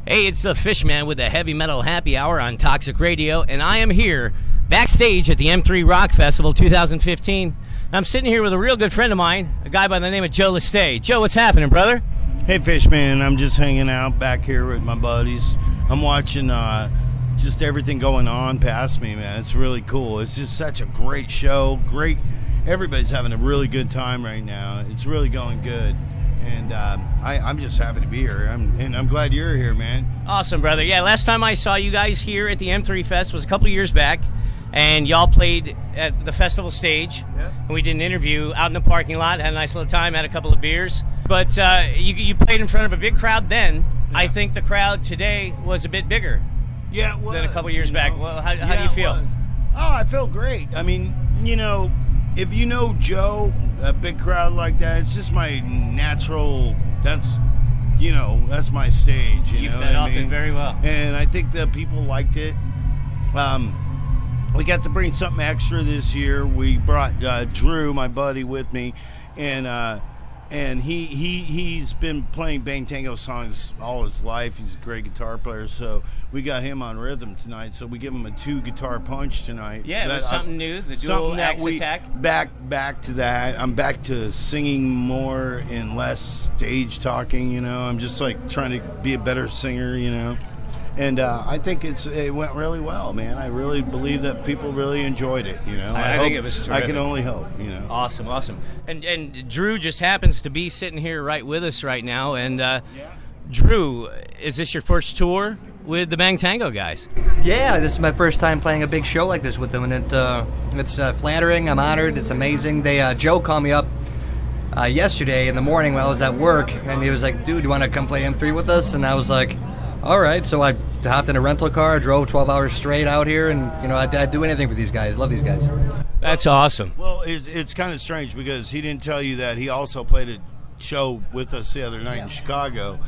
Hey, it's the Fishman with the Heavy Metal Happy Hour on Toxic Radio, and I am here backstage at the M3 Rock Festival 2015. I'm sitting here with a real good friend of mine, a guy by the name of Joe LeSte. Joe, what's happening, brother? Hey, Fishman. I'm just hanging out back here with my buddies. I'm watching just everything going on past me, man. It's really cool. It's just such a great show. Everybody's having a really good time right now. It's really going good. And I'm just happy to be here. I'm glad you're here, man. Awesome, brother. Yeah, last time I saw you guys here at the M3 Fest was a couple years back, and y'all played at the festival stage. Yeah. And we did an interview out in the parking lot, had a nice little time, had a couple of beers. But you played in front of a big crowd then. Yeah. I think the crowd today was a bit bigger. Yeah, it was, than a couple years back. Well, how do you feel? Oh, I feel great. I mean, if you know Joe, a big crowd like that, it's just my natural, that's my stage. You fed off it very well. And I think the people liked it. We got to bring something extra this year. We brought Drew, my buddy, with me, and he's been playing Bang Tango songs all his life. He's a great guitar player, so we got him on rhythm tonight. So we give him a 2-guitar punch tonight. Yeah, it was something new, the dual axe attack. Back to that. I'm back to singing more and less stage talking. I'm just like trying to be a better singer. And I think it went really well, man. I really believe that people really enjoyed it. I think it was terrific. I can only hope. Awesome. And Drew just happens to be sitting here right with us right now. And Drew, is this your first tour with the Bang Tango guys? Yeah, this is my first time playing a big show like this with them, and it's flattering. I'm honored. It's amazing. Joe called me up yesterday in the morning while I was at work, and he was like, "Dude, you want to come play M3 with us?" And I was like, all right. So I hopped in a rental car, drove 12 hours straight out here, and I'd do anything for these guys. Love these guys. That's awesome. Well, it's kind of strange because he didn't tell you that he also played a show with us the other night in Chicago,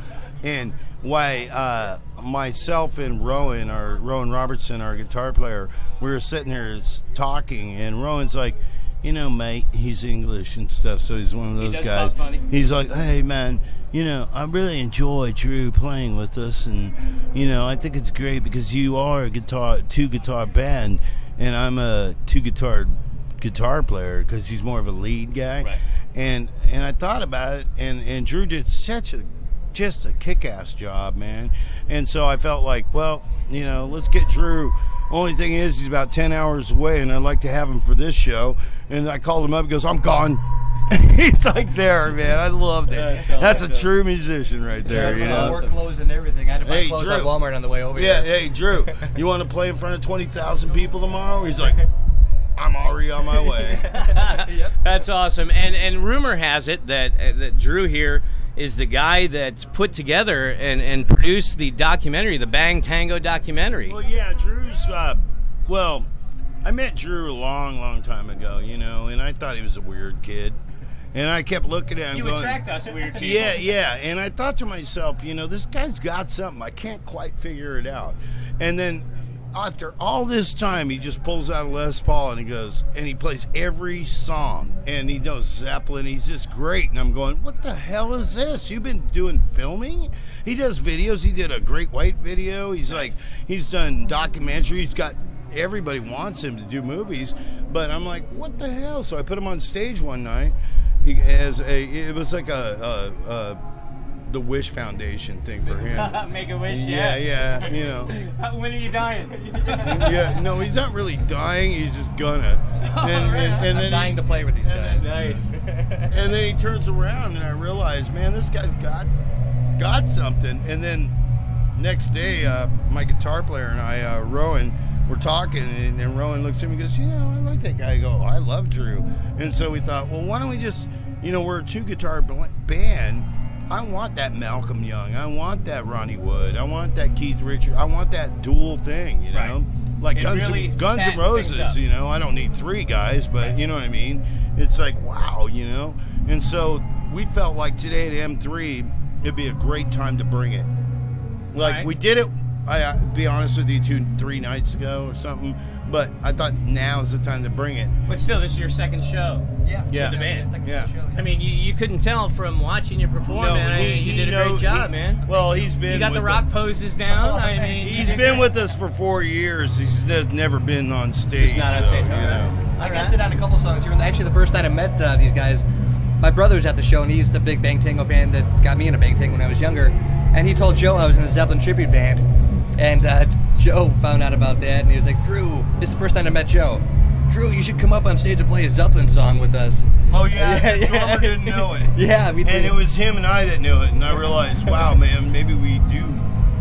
and why myself and Rowan Robertson, our guitar player, we were sitting here talking, and Rowan's like, mate, he's English and stuff, so he's one of those guys. Funny. He's like, hey, man, I really enjoy Drew playing with us, and I think it's great because you are a two-guitar band, and I'm a two-guitar player because he's more of a lead guy. Right. And I thought about it, and Drew did just a kick-ass job, man. And so I felt like, well, let's get Drew. Only thing is, he's about 10 hours away, and I'd like to have him for this show. And I called him up. He goes, I'm gone. He's like there, man. I loved it. That's a true musician right there. More clothes and everything. I had to buy clothes at Walmart on the way over here. Yeah, hey, Drew, you want to play in front of 20,000 people tomorrow? He's like, I'm already on my way. Yep. That's awesome. And rumor has it that Drew here is the guy that's put together and produced the documentary, the Bang Tango documentary. Well, yeah, Drew's, I met Drew a long time ago, and I thought he was a weird kid. And I kept looking at him you going... You attract us weird people. Yeah. And I thought to myself, this guy's got something. I can't quite figure it out. And then after all this time, he just pulls out a Les Paul and he goes, and he plays every song. And he knows Zeppelin. He's just great. And I'm going, what the hell is this? You've been doing filming? He does videos. He did a Great White video. He's done documentaries. He's got... Everybody wants him to do movies. But I'm like, what the hell? So I put him on stage one night. It was like the Wish Foundation thing for him. Make a wish, yeah. When are you dying? Yeah, no, he's not really dying. He's just gonna. And I'm dying to play with these guys. Nice. And then he turns around, and I realize, man, this guy's got something. And then next day, my guitar player and I, Rowan, we're talking, and Rowan looks at me and goes, I like that guy. I go, I love Drew. And so we thought, well, why don't we just, we're a two-guitar band. I want that Malcolm Young. I want that Ronnie Wood. I want that Keith Richards. I want that dual thing, Right. Like Guns N' Roses, I don't need 3 guys, but you know what I mean? It's like, wow, And so we felt like today at M3, it'd be a great time to bring it. Like, right. we did it I be honest with you, 2-3 nights ago or something. But I thought now's the time to bring it. But still, this is your second show. Yeah. With the band. Yeah. I mean, you couldn't tell from watching you perform, No, man. You did a great job, man. Well, he's been. You got the with rock poses down. I mean, He's been with us for 4 years. He's never been on stage. He's not on stage, you know. I guested on a couple songs here. Actually, the first time I met these guys, my brother's at the show, and he's the big Bang Tango fan that got me into Bang Tango when I was younger. And he told Joe I was in the Zeppelin tribute band, and Joe found out about that, and he was like, "Drew, this is the first time I met Joe. Drew, you should come up on stage and play a Zeppelin song with us." Oh yeah, the drummer didn't know it. Yeah, we did. And it was him and I that knew it, and I realized, wow, man, maybe we do.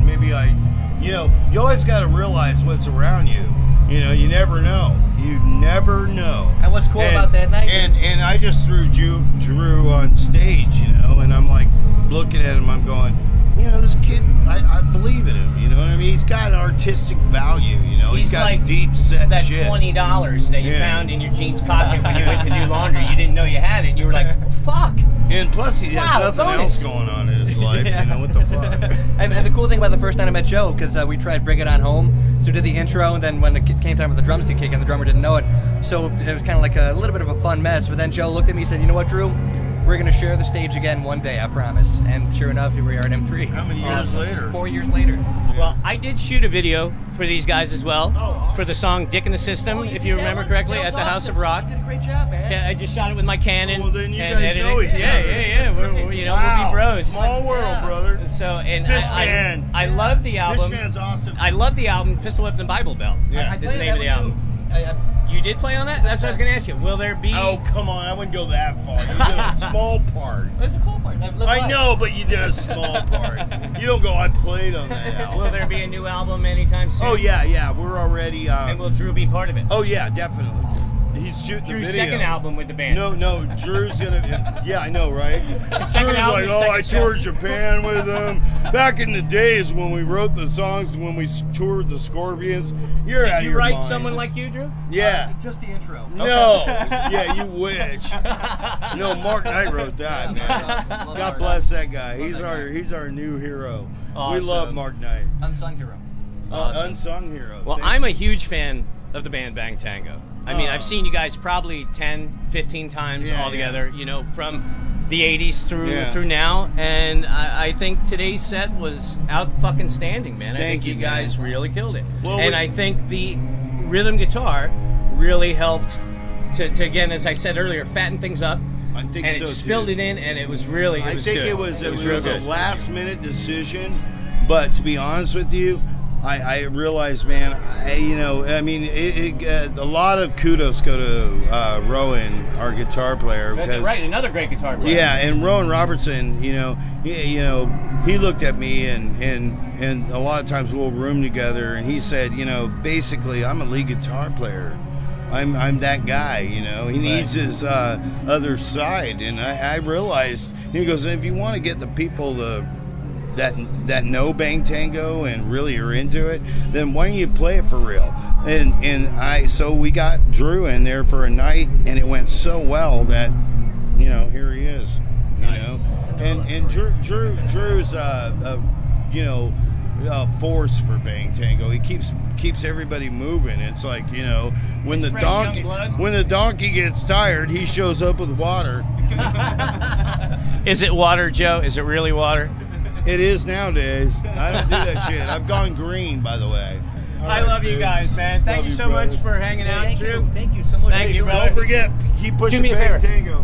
Maybe you always got to realize what's around you. You know, you never know. You never know. And what's cool about that night? And I just threw Drew on stage, you know, and I'm like looking at him, I'm going, you know, this kid, I believe in him, you know what I mean? He's got artistic value, you know. He's got like deep set that shit. $20 that you found in your jeans pocket when you went to do laundry. You didn't know you had it. And you were like, fuck. And plus, he has nothing else going on in his life, you know, what the fuck? And the cool thing about the first time I met Joe, because we tried Bring It On Home, so we did the intro, and then when it came time for the drums to kick in, the drummer didn't know it, so it was kind of like a little bit of a fun mess, but then Joe looked at me and said, "You know what, Drew? We're going to share the stage again one day, I promise." And sure enough, here we are at M3. How many years later? 4 years later. Well, I did shoot a video for these guys as well, awesome. for the song "Dick in the System," if you remember correctly, at the House of Rock. You did a great job, man. Yeah, I just shot it with my Canon. Well, then you and guys edited know it. each other. Yeah. We're you know, we'll be bros. Small world, brother. So, and Fishman. I love the album. Fishman's awesome. I love the album Pistol Whipped and Bible Belt. Yeah. Is the name of the album. You did play on that? That's what I was going to ask you. Will there be... Oh, come on. I wouldn't go that far. You did a small part. It's a cool part. I know, but you did a small part. You don't go, I played on that album. Will there be a new album anytime soon? Oh, yeah. We're already... and will Drew be part of it? Oh, yeah, definitely. He's shooting Drew's the video. second album with the band. No, Drew's gonna. Yeah, I know, right? Drew's album, like, oh, I second toured Japan with him. Back in the days when we wrote the songs, when we toured the Scorpions. You're out of Did you your write mind. Someone Like You, Drew? Yeah. Just the intro. No. Yeah, you wish. No, Mark Knight wrote that, man. God bless that guy. He's our new hero. Awesome. We love Mark Knight. Unsung hero. Unsung hero. Well, I'm a huge fan of the band Bang Tango. I mean, I've seen you guys probably 10, 15 times altogether, you know, from the 80s through now. And I think today's set was out-fucking-standing, man. I think you guys really killed it. Well, and I think the rhythm guitar really helped to again, as I said earlier, fatten things up. I think and so, it just too. filled it in, and it was really I think good. it was real a good. last-minute decision, but to be honest with you, I realized, man, a lot of kudos go to Rowan, our guitar player. Because, right, another great guitar player. Yeah, and Rowan Robertson, he looked at me and a lot of times we'll room together, and he said, basically, I'm a lead guitar player. I'm that guy, He needs his other side, and I realized. He goes, if you want to get the people that know Bang Tango and really are into it, then why don't you play it for real? So we got Drew in there for a night, and it went so well that here he is. And Drew's force for Bang Tango. He keeps everybody moving. It's like when the donkey gets tired, he shows up with water. Is it water, Joe? Is it really water? It is nowadays. I don't do that shit. I've gone green, by the way. I love you guys, man. Thank you so much for hanging out, Drew. Thank you so much. Thank you, brother. Don't forget, keep pushing Do me a Bang favor. Tango.